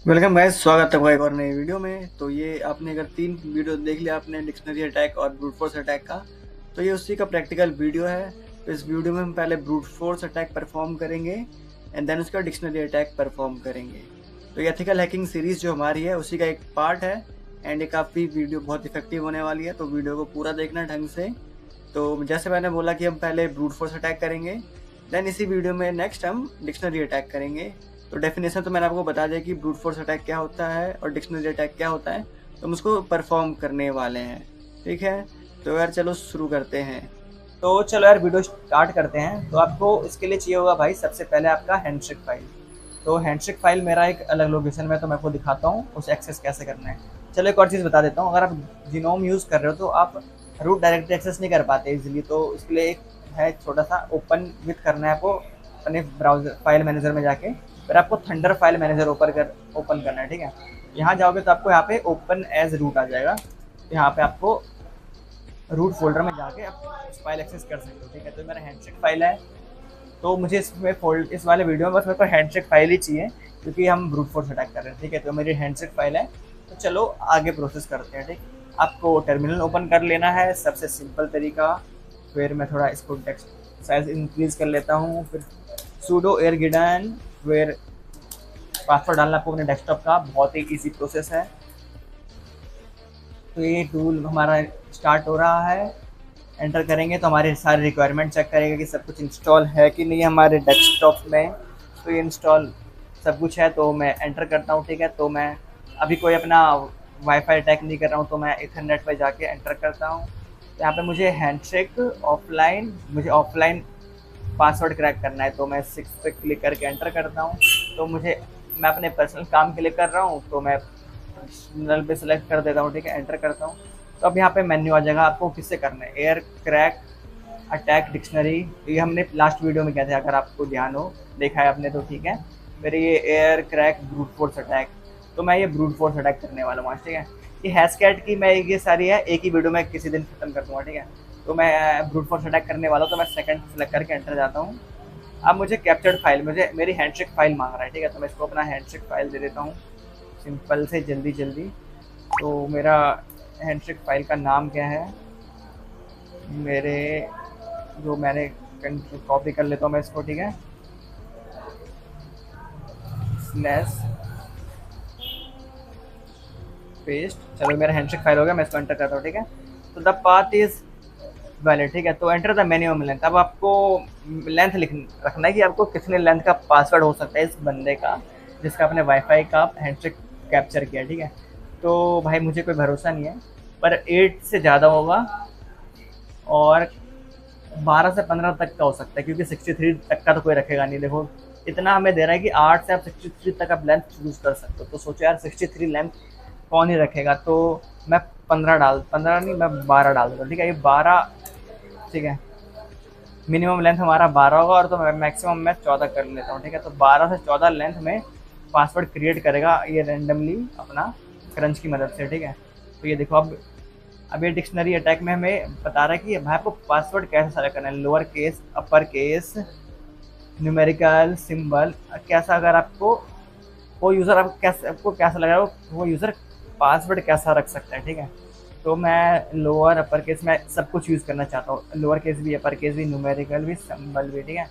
Welcome guys, स्वागत है आपका एक और नई वीडियो में। तो ये आपने अगर 3 वीडियो देख लिया आपने डिक्शनरी अटैक और ब्रूट फोर्स अटैक का, तो ये उसी का प्रैक्टिकल वीडियो है। तो इस वीडियो में हम पहले ब्रूट फोर्स अटैक परफॉर्म करेंगे एंड देन उसका डिक्शनरी अटैक परफॉर्म करेंगे। तो ये एथिकल हैकिंग सीरीज जो हमारी है उसी का एक पार्ट है एंड ये काफ़ी वीडियो बहुत इफेक्टिव होने वाली है, तो वीडियो को पूरा देखना ढंग से। तो जैसे मैंने बोला कि हम पहले ब्रूट फोर्स अटैक करेंगे, देन इसी वीडियो में नेक्स्ट हम डिक्शनरी अटैक करेंगे। तो डेफिनेशन तो मैंने आपको बता दिया कि ब्रूट फोर्स अटैक क्या होता है और डिक्शनरी अटैक क्या होता है, तो हम उसको परफॉर्म करने वाले हैं। ठीक है, तो यार चलो शुरू करते हैं। तो चलो यार वीडियो स्टार्ट करते हैं। तो आपको इसके लिए चाहिए होगा भाई सबसे पहले आपका हैंडशेक फाइल। तो हैंडशेक फाइल मेरा एक अलग लोकेशन में है, तो मैं आपको दिखाता हूँ उसे एक्सेस कैसे करना है। चलो एक और चीज़ बता देता हूँ, अगर आप जीनोम यूज़ कर रहे हो तो आप रूट डायरेक्टली एक्सेस नहीं कर पाते इजीली, तो इसके लिए एक है छोटा सा ओपन विथ करना है आपको अपने ब्राउजर फाइल मैनेजर में जाके। फिर आपको थंडर फाइल मैनेजर ओपन करना है। ठीक है, यहाँ जाओगे तो आपको यहाँ पे ओपन एज रूट आ जाएगा। यहाँ पे आपको रूट फोल्डर में जाके आप फाइल एक्सेस कर सकते हो। ठीक है, तो मेरा हैंडशेक फाइल है, तो मुझे इसमें फोल्ड इस वाले वीडियो में बस मेरे को हैंडशेक फाइल ही चाहिए क्योंकि हम ब्रूट फोर्स अटैक कर रहे हैं। ठीक है, तो मेरी हैंडशेक फाइल है। तो चलो आगे प्रोसेस करते हैं। ठीक, आपको टर्मिनल ओपन कर लेना है, सबसे सिंपल तरीका। फिर मैं थोड़ा इसको टेक्स्ट साइज इंक्रीज कर लेता हूँ। फिर सूडो एयरगिडन, फिर पासवर्ड डालना आपको अपने डेस्कटॉप का, बहुत ही ईजी प्रोसेस है। तो ये टूल हमारा स्टार्ट हो रहा है। एंटर करेंगे तो हमारे सारे रिक्वायरमेंट चेक करेगा कि सब कुछ इंस्टॉल है कि नहीं हमारे डेस्कटॉप में। तो ये इंस्टॉल सब कुछ है, तो मैं एंटर करता हूँ। ठीक है, तो मैं अभी कोई अपना वाईफाई अटैक नहीं कर रहा हूँ, तो मैं इथरनेट पर जाके एंटर करता हूँ। तो यहाँ पे मुझे हैंडशेक ऑफलाइन, मुझे ऑफलाइन पासवर्ड क्रैक करना है, तो मैं 6 पे क्लिक करके एंटर करता हूँ। तो मैं अपने पर्सनल काम के लिए कर रहा हूँ, तो मैं पर्सनल पे सेलेक्ट कर देता हूँ। ठीक है, एंटर करता हूँ। तो अब यहाँ पे मेन्यू आ जाएगा, आपको किससे करना है। एयर क्रैक अटैक डिक्शनरी, ये हमने लास्ट वीडियो में किया था, अगर आपको ध्यान हो, देखा है आपने तो ठीक है। फिर ये air crack brute force attack, तो मैं ये ब्रूट फोर्स अटैक करने वाला हूँ। ठीक है, ये हैशकैट की मैं ये सारी है एक ही वीडियो में किसी दिन खत्म कर दूंगा। ठीक है, तो मैं ब्रूट फोर्स अटैक करने वाला हूँ, तो मैं सेकंड सेलेक्ट करके एंटर जाता हूँ। अब मुझे कैप्चर्ड फाइल, मुझे मेरी हैंडशेक फाइल मांग रहा है। ठीक है, तो मैं इसको अपना हैंडशेक फाइल दे देता हूँ सिंपल से, जल्दी जल्दी। तो मेरा हैंडशेक फाइल का नाम क्या है, मेरे जो मैंने कॉपी कर लेता हूँ मैं इसको। ठीक है, स्लैश पेस्ट। चलो मेरा हैंडशेक फाइल हो गया, मैं इसको एंटर करता हूँ। ठीक है, तो द पाथ इज वैलिड। ठीक है, तो एंटर द मिनिमम लेंथ। अब आपको लेंथ लिख रखना है कि आपको कितने लेंथ का पासवर्ड हो सकता है इस बंदे का जिसका आपने वाईफाई का हैंडशेक कैप्चर किया। ठीक है, तो भाई मुझे कोई भरोसा नहीं है, पर 8 से ज़्यादा होगा और 12 से 15 तक का हो सकता है, क्योंकि 63 तक का तो कोई रखेगा नहीं। देखो इतना हमें दे रहा है कि 8 से आप 63 तक आप लेंथ चूज कर सकते हो, तो सोचो यार 63 लेंथ कौन ही रखेगा। तो मैं 15 नहीं, मैं 12 डाल दूँगा। ठीक है, ये 12। ठीक है, मिनिमम लेंथ हमारा 12 होगा और तो मैक्सिमम मैं 14 कर लेता हूँ। ठीक है, तो 12 से 14 लेंथ में पासवर्ड क्रिएट करेगा ये रैंडमली अपना क्रंच की मदद से। ठीक है, तो ये देखो अब ये डिक्शनरी अटैक में हमें बता रहा है कि भाई आपको पासवर्ड कैसे सेलेक्ट करना है, lower case, upper case, numerical, symbol, कैसा। अगर आपको वो यूज़र आपको कैसा लग रहा है, वो यूज़र पासवर्ड कैसा रख सकता है। ठीक है, तो मैं लोअर अपर केस में सब कुछ यूज़ करना चाहता हूँ, लोअर केस भी, अपर केस भी, न्यूमेरिकल भी, सिंबल भी। ठीक है,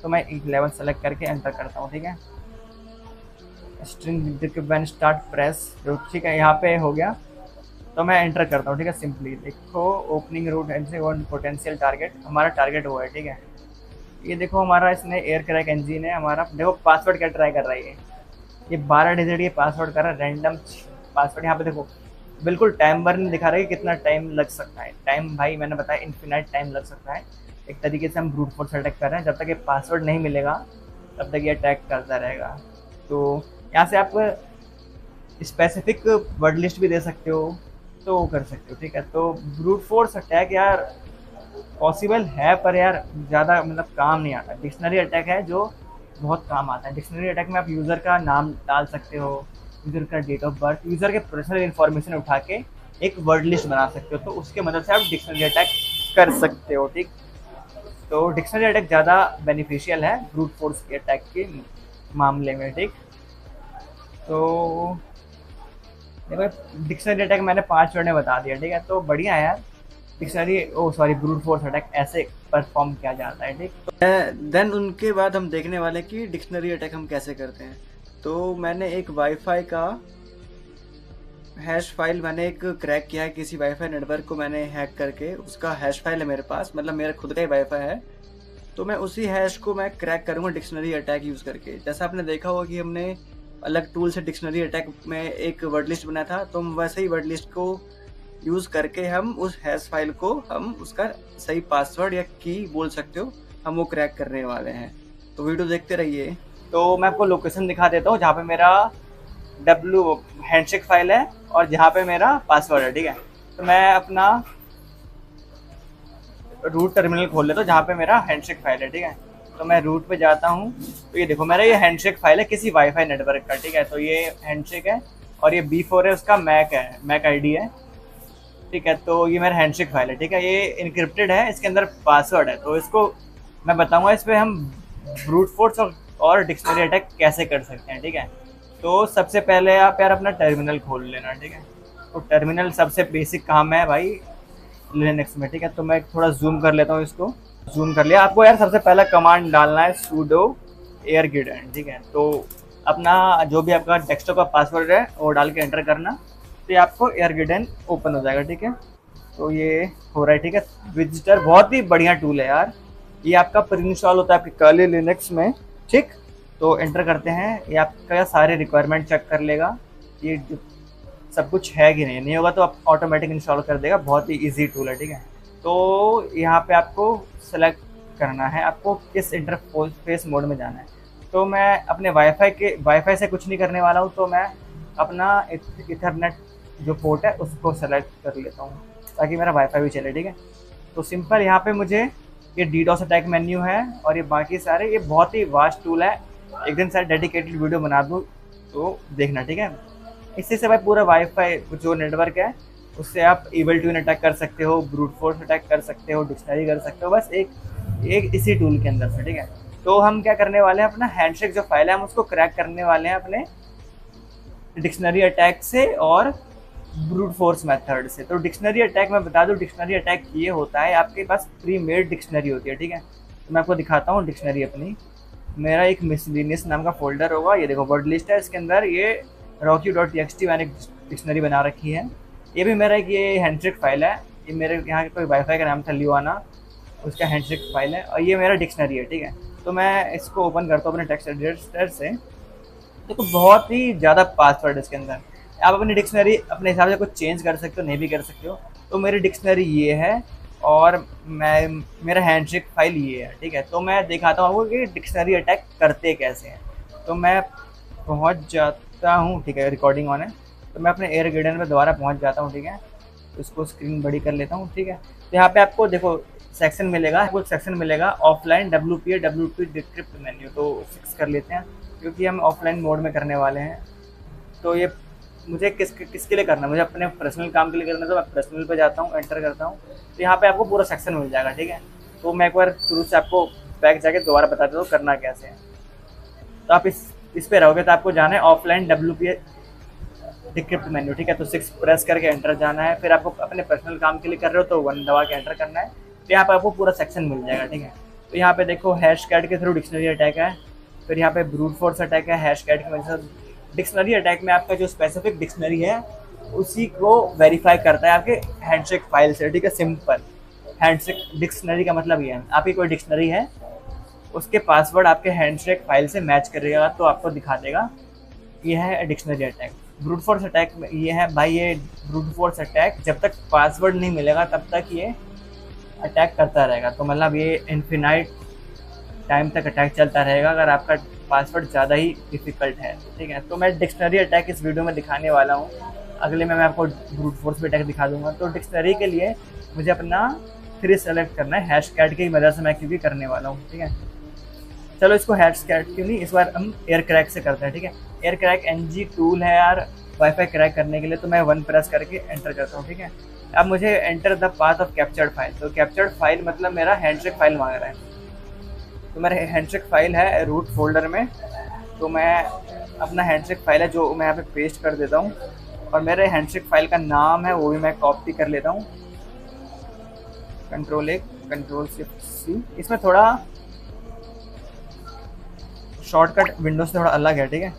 तो मैं एक लेवल सेलेक्ट करके एंटर करता हूँ। ठीक है, string when start press root. ठीक है, यहाँ पे हो गया, तो मैं एंटर करता हूँ। ठीक है, सिंपली देखो opening root entry one potential target, हमारा टारगेट वो है। ठीक है, ये देखो हमारा इसने एयर क्रैक इंजन है हमारा। देखो पासवर्ड क्या ट्राई कर रहा है ये 12 डिजिट ये पासवर्ड कर रहा है, रैंडम पासवर्ड। यहाँ पे देखो बिल्कुल टाइमर नहीं दिखा रहा है कि कितना टाइम लग सकता है। टाइम भाई मैंने बताया इन्फिनाइट टाइम लग सकता है। एक तरीके से हम ब्रूट फोर्स अटैक कर रहे हैं, जब तक ये पासवर्ड नहीं मिलेगा तब तक ये अटैक करता रहेगा। तो यहाँ से आप स्पेसिफिक वर्ड लिस्ट भी दे सकते हो, तो वो कर सकते हो। ठीक है, तो ब्रूट फोर्स अटैक यार पॉसिबल है, पर यार ज़्यादा मतलब काम नहीं आता। डिक्शनरी अटैक है जो बहुत काम आता है। डिक्शनरी अटैक में आप यूज़र का नाम डाल सकते हो, यूज़र का डेट ऑफ बर्थ, यूज़र के पर्सनल इन्फॉर्मेशन उठा के एक वर्ड लिस्ट बना सकते हो, तो उसके मदद से आप डिक्शनरी अटैक कर सकते हो। ठीक, तो डिक्शनरी अटैक ज़्यादा बेनिफिशियल है ब्रूट फोर्स के अटैक के मामले में। ठीक, तो देखो डिक्शनरी अटैक मैंने 5 वर्ड में बता दिया, ठीक है। तो बढ़िया है यार, डिक्शनरी ओ सॉरी ब्रूट फोर्स अटैक ऐसे परफॉर्म किया जाता है, ठीक। देन उनके बाद हम देखने वाले कि डिक्शनरी अटैक हम कैसे करते हैं। तो मैंने एक वाईफाई का हैश फाइल मैंने एक क्रैक किया है, किसी वाईफाई नेटवर्क को मैंने हैक करके, उसका हैश फाइल है मेरे पास, मतलब मेरा खुद का ही वाईफाई है। तो मैं उसी हैश को मैं क्रैक करूँगा डिक्शनरी अटैक यूज़ करके। जैसा आपने देखा होगा कि हमने अलग टूल से डिक्शनरी अटैक में एक वर्ड लिस्ट बनाया था, तो हम वैसे ही वर्ड लिस्ट को यूज़ करके हम उस हैश फाइल को, हम उसका सही पासवर्ड या की बोल सकते हो, हम वो क्रैक करने वाले हैं। तो वीडियो देखते रहिए। तो मैं आपको लोकेशन दिखा देता हूँ जहाँ पे मेरा हैंडशेक फाइल है और जहाँ पे मेरा पासवर्ड है, ठीक है। तो मैं अपना रूट टर्मिनल खोल लेता हूँ जहाँ पे मेरा हैंडशेक फाइल है, ठीक है। तो मैं रूट पे जाता हूँ, तो ये देखो मेरा ये हैंडशेक फाइल है किसी वाईफाई नेटवर्क का, ठीक है। तो ये हैंडशेक है और ये B4 है, उसका मैक है, मैक आईडी है, ठीक है। तो ये मेरा हैंडशेक फाइल है, ठीक है। ये इनक्रिप्टेड है, इसके अंदर पासवर्ड है। तो इसको मैं बताऊंगा इस पर हम ब्रूट फोर्स और डिक्शनरी अटैक कैसे कर सकते हैं, ठीक है। तो सबसे पहले आप यार अपना टर्मिनल खोल लेना, ठीक है। तो टर्मिनल सबसे बेसिक काम है भाई लिनक्स में, ठीक है। तो मैं थोड़ा जूम कर लेता हूँ, इसको जूम कर लिया। आपको यार सबसे पहला कमांड डालना है sudo airgiden, ठीक है। तो अपना जो भी आपका डेस्कटॉप का पासवर्ड है वो डाल के एंटर करना, तो ये आपको एयरगिडेन ओपन हो जाएगा, ठीक है। तो ये हो रहा है, ठीक है। विजिटर बहुत ही बढ़िया टूल है यार, ये आपका प्री इंस्टॉल होता है आपके कर्ली लिनक्स में, ठीक। तो एंटर करते हैं, ये आपका सारे रिक्वायरमेंट चेक कर लेगा, ये सब कुछ है कि नहीं होगा तो आप ऑटोमेटिक इंस्टॉल कर देगा। बहुत ही ईजी टूल है, ठीक है। तो यहाँ पे आपको सेलेक्ट करना है आपको किस इंटरफेस मोड में जाना है। तो मैं अपने वाईफाई से कुछ नहीं करने वाला हूँ, तो मैं अपना इथरनेट जो पोर्ट है उसको सेलेक्ट कर लेता हूँ ताकि मेरा वाईफाई भी चले, ठीक है। तो सिंपल यहाँ पे मुझे ये DDoS अटैक मेन्यू है और ये बाकी सारे, ये बहुत ही वास्ट टूल है। एक दिन सारे डेडिकेटेड वीडियो बना दूँ तो देखना, ठीक है। इससे से भाई पूरा वाईफाई जो नेटवर्क है उससे आप इवल ट्यून अटैक कर सकते हो, ब्रूट फोर्स अटैक कर सकते हो, डिक्शनरी कर सकते हो, बस एक इसी टूल के अंदर से, ठीक है। तो हम क्या करने वाले हैं, अपना हैंडशेक जो फाइल है हम उसको क्रैक करने वाले हैं अपने डिक्शनरी अटैक से और ब्रूट फोर्स मेथड से। तो डिक्शनरी अटैक मैं बता दूं, डिक्शनरी अटैक ये होता है आपके पास प्री मेड डिक्शनरी होती है, ठीक है। तो मैं आपको दिखाता हूँ डिक्शनरी अपनी। मेरा एक मिसलिनियस नाम का फोल्डर होगा, ये देखो वर्ड लिस्ट है, इसके अंदर ये rocky.txt मैंने डिक्शनरी बना रखी है। ये भी मेरा एक ये हैंडशेक फाइल है, ये मेरे यहाँ के कोई वाईफाई का नाम था लिवाना, उसका हैंडशेक फाइल है और ये मेरा डिक्शनरी है, ठीक है। तो मैं इसको ओपन करता हूँ अपने टेक्स्ट एडिटर से। देखो बहुत ही ज़्यादा पासवर्ड है इसके अंदर, आप अपनी डिक्शनरी अपने हिसाब से कुछ चेंज कर सकते हो, नहीं भी कर सकते हो। तो मेरी डिक्शनरी ये है और मेरा हैंडशेक फाइल ये है, ठीक है। तो मैं दिखाता हूँ आपको कि डिक्शनरी अटैक करते कैसे हैं। तो मैं पहुँच जाता हूँ, ठीक है, रिकॉर्डिंग ऑन है। तो मैं अपने एयरगिडेन पे दोबारा पहुँच जाता हूँ, ठीक है। तो इसको स्क्रीन बड़ी कर लेता हूँ, ठीक है। तो यहाँ पे आपको देखो सेक्शन मिलेगा, आपको एक सेक्शन मिलेगा offline WPA WP decrypt menu, तो फिक्स कर लेते हैं क्योंकि हम ऑफलाइन मोड में करने वाले हैं। तो ये मुझे किसके लिए करना है, मुझे अपने पर्सनल काम के लिए करना है। तो मैं पर्सनल पे जाता हूँ, एंटर करता हूँ, तो यहाँ पे आपको पूरा सेक्शन मिल जाएगा, ठीक है। तो मैं एक बार शुरू से आपको बैक जाके दोबारा बता देता हूँ करना कैसे है। तो आप इस पे रहोगे तो आपको जाना है ऑफलाइन WPA डिक्रिप्ट मेन्यू, ठीक है। तो 6 प्रेस करके एंटर जाना है, फिर आपको अपने पर्सनल काम के लिए कर रहे हो तो 1 दबा के एंटर करना है। तो यहाँ पे आपको पूरा सेक्शन मिल जाएगा, ठीक है। तो यहाँ पे देखो हैश कैट के थ्रू डिक्शनरी अटैक है, फिर यहाँ पे ब्रूट फोर्स अटैक है हैश कैट की वजह से। डिक्शनरी अटैक में आपका जो स्पेसिफिक डिक्शनरी है उसी को वेरीफाई करता है आपके हैंडशेक फाइल से, ठीक है। सिंपल हैंडशेक डिक्शनरी का मतलब ये है, आपकी कोई डिक्शनरी है उसके पासवर्ड आपके हैंडशेक फाइल से मैच करेगा तो आपको दिखा देगा। ये है dictionary attack. Brute force attack में ये है भाई, ये ब्रूट फोर्स अटैक जब तक पासवर्ड नहीं मिलेगा तब तक ये अटैक करता रहेगा। तो मतलब ये इन्फिनाइट टाइम तक अटैक चलता रहेगा अगर आपका पासवर्ड ज़्यादा ही डिफ़िकल्ट है, ठीक है। तो मैं डिक्शनरी अटैक इस वीडियो में दिखाने वाला हूँ, अगले में मैं आपको ब्रूट फोर्स पे अटैक दिखा दूंगा। तो डिक्शनरी के लिए मुझे अपना 3 सेलेक्ट करना है हैश कैट की मदद से, मैं क्योंकि करने वाला हूँ, ठीक है। चलो इसको हैश कैट क्यों नहीं, इस बार हम एयर क्रैक से करते हैं, ठीक है। एयर क्रैक NG टूल है यार वाईफाई क्रैक करने के लिए, तो मैं 1 प्रेस करके एंटर करता हूँ, ठीक है। अब मुझे enter the path of captured file, तो कैप्चर्ड फाइल मतलब मेरा हैंडशेक फाइल मांग रहा है। तो मेरा हैंडशेक फाइल है रूट फोल्डर में, तो मैं अपना हैंडशेक फाइल है जो मैं यहाँ पे पेस्ट कर देता हूँ, और मेरे हैंडशेक फाइल का नाम है वो भी मैं कॉपी कर लेता हूँ, Ctrl+A Ctrl+C। इसमें थोड़ा शॉर्टकट विंडोज से थोड़ा अलग है, ठीक है।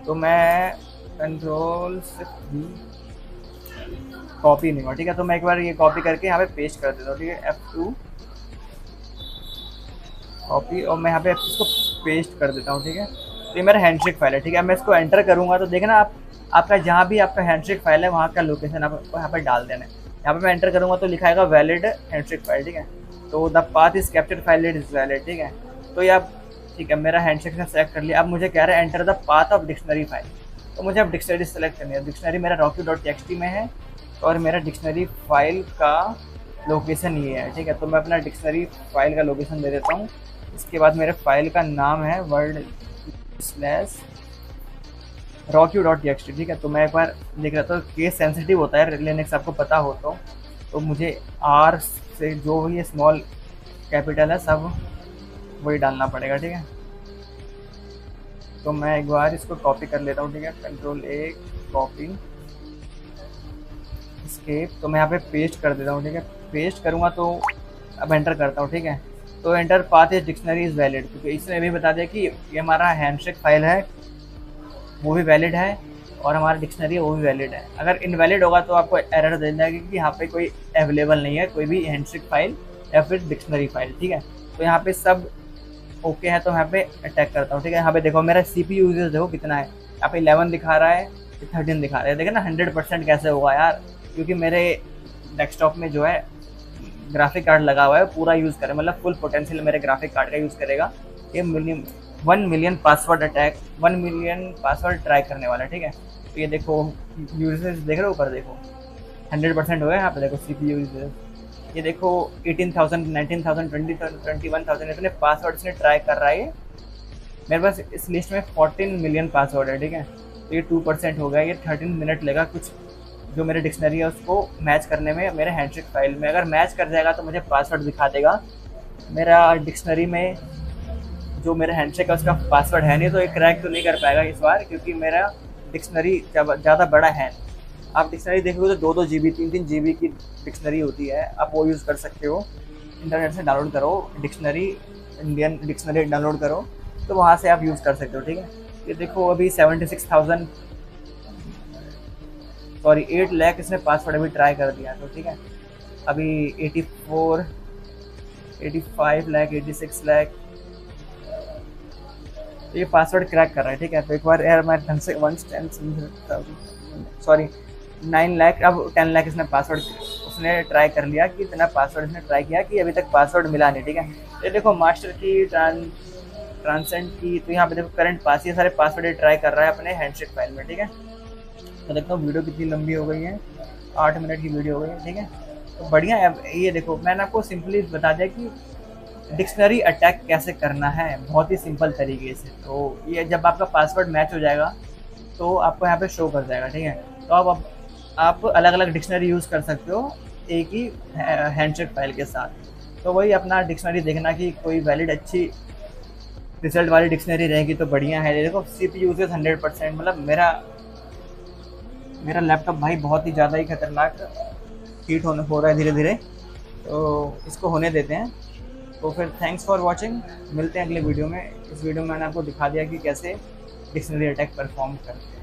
तो मैं Ctrl+V कॉपी नहीं हुआ, ठीक है। तो मैं एक बार ये कॉपी करके यहाँ पे पेस्ट कर देता हूँ, ठीक है। F2 कॉपी, और मैं यहाँ पे इसको पेस्ट कर देता हूँ, ठीक है। तो ये मेरा हैंडशेक फाइल है, ठीक है। मैं इसको एंटर करूँगा तो देखना आप, आपका जहाँ भी आपका हैंडशेक फाइल है वहाँ का लोकेशन आपको यहाँ पर डाल देना है। यहाँ पे मैं एंटर करूँगा तो लिखा आएगा वैलिड हैंडशेक फाइल, ठीक है। तो the path is captured file is valid, ठीक है। तो ये आप, ठीक है, मेरा हैंडशेक ने सेलेक्ट कर लिया। अब मुझे कह रहा है enter the path of dictionary file, तो मुझे अब डिक्शनरी सेलेक्ट करनी है। डिक्शनरी मेरा rocky.txt में है और मेरा डिक्शनरी फाइल का लोकेशन ये है, ठीक है। तो मैं अपना डिक्शनरी फाइल का लोकेशन दे देता हूँ। इसके बाद मेरे फाइल का नाम है world/rocky.txt, ठीक है। तो मैं एक बार देख रहा था, केस सेंसिटिव होता है लिनक्स, आपको पता हो तो मुझे R से जो भी स्मॉल कैपिटल है सब वही डालना पड़ेगा, ठीक है। तो मैं एक बार इसको कॉपी कर लेता हूँ, ठीक है। Ctrl+A copy, escape. तो मैं यहाँ पे पेस्ट कर देता हूँ, ठीक है। पेस्ट करूँगा तो अब एंटर करता हूँ, ठीक है। तो enter path is dictionary is valid, क्योंकि इसने भी बता दिया कि ये हमारा हैंडशेक फाइल है वो भी वैलिड है और हमारा डिक्शनरी है वो भी वैलिड है। अगर इनवैलिड होगा तो आपको एरर दे देगा कि यहाँ पे कोई अवेलेबल नहीं है कोई भी हैंडशेक फाइल या फिर डिक्शनरी फाइल, ठीक है। तो यहाँ पे सब ओके है, तो यहाँ पे अटैक करता हूँ, ठीक है। यहाँ पे देखो मेरा CPU यूजेज देखो कितना है, यहाँ पे 11 दिखा रहा है, 13 दिखा रहा है। देखो ना 100% कैसे होगा यार, क्योंकि मेरे डेस्कटॉप में जो है ग्राफिक कार्ड लगा हुआ है, पूरा यूज़ करे, मतलब फुल पोटेंशियल मेरे ग्राफिक कार्ड का यूज़ करेगा। ये 1 million password attack, 1 million password try करने वाला है, ठीक है। तो ये देखो यूजेज देख रहे हो ऊपर, देखो 100% हो गया। यहाँ पे देखो CPU यूजेज, ये देखो 18,000, 19,000, 20,000, 21,000 इतने पासवर्ड इसने ट्राई कर रहा है। मेरे पास इस लिस्ट में 14 मिलियन पासवर्ड है, ठीक है। तो ये 2% हो गया। ये 13 मिनट लेगा कुछ जो मेरे डिक्शनरी है उसको मैच करने में मेरे हैंडशेक फाइल में। अगर मैच कर जाएगा तो मुझे पासवर्ड दिखा देगा। मेरा डिक्शनरी में जो मेरा हैंडशेक है उसका पासवर्ड है नहीं, तो ये क्रैक तो नहीं कर पाएगा इस बार, क्योंकि मेरा डिक्शनरी ज़्यादा बड़ा है। आप डिक्शनरी देखोगे तो 2-2 GB 3-3 GB की डिक्शनरी होती है, आप वो यूज़ कर सकते हो। इंटरनेट से डाउनलोड करो डिक्शनरी, इंडियन डिक्शनरी डाउनलोड करो, तो वहाँ से आप यूज़ कर सकते हो, ठीक है। ये देखो अभी 8 लाख इसने पासवर्ड अभी ट्राई कर दिया, तो ठीक है। अभी 84, 85 लाख, 86 लाख ये पासवर्ड क्रैक कर रहा है, ठीक है। तो एक बार यार मैं ढंग से 9 लाख, अब 10 लाख इसने पासवर्ड उसने ट्राई कर लिया कि इतना पासवर्ड इसने ट्राई किया कि अभी तक पासवर्ड मिला नहीं, ठीक है। ये देखो मास्टर की, ट्रांसेंड की, तो यहाँ पे देखो करंट पास, ये सारे पासवर्ड ट्राई कर रहा है अपने हैंडशेक फाइल में, ठीक है। तो देखता हूँ वीडियो कितनी लंबी हो गई है, 8 मिनट की वीडियो हो गई है, ठीक है। तो बढ़िया है। ये देखो मैंने आपको सिंपली बता दिया कि डिक्शनरी अटैक कैसे करना है, बहुत ही सिंपल तरीके से। तो ये जब आपका पासवर्ड मैच हो जाएगा तो आपको यहाँ पे शो कर जाएगा, ठीक है। तो अब आप अलग अलग डिक्शनरी यूज़ कर सकते हो एक ही हैंडशेक फाइल के साथ। तो वही अपना डिक्शनरी देखना कि कोई वैलिड अच्छी रिजल्ट वाली डिक्शनरी रहेगी तो बढ़िया है। देखो CPU यूजेज 100%, मतलब मेरा लैपटॉप भाई बहुत ही ज़्यादा ही खतरनाक हीट हो रहा है धीरे धीरे, तो इसको होने देते हैं। तो फिर थैंक्स फॉर वॉचिंग, मिलते हैं अगले वीडियो में। इस वीडियो में मैंने आपको दिखा दिया कि कैसे डिक्शनरी अटैक परफॉर्म करते हैं।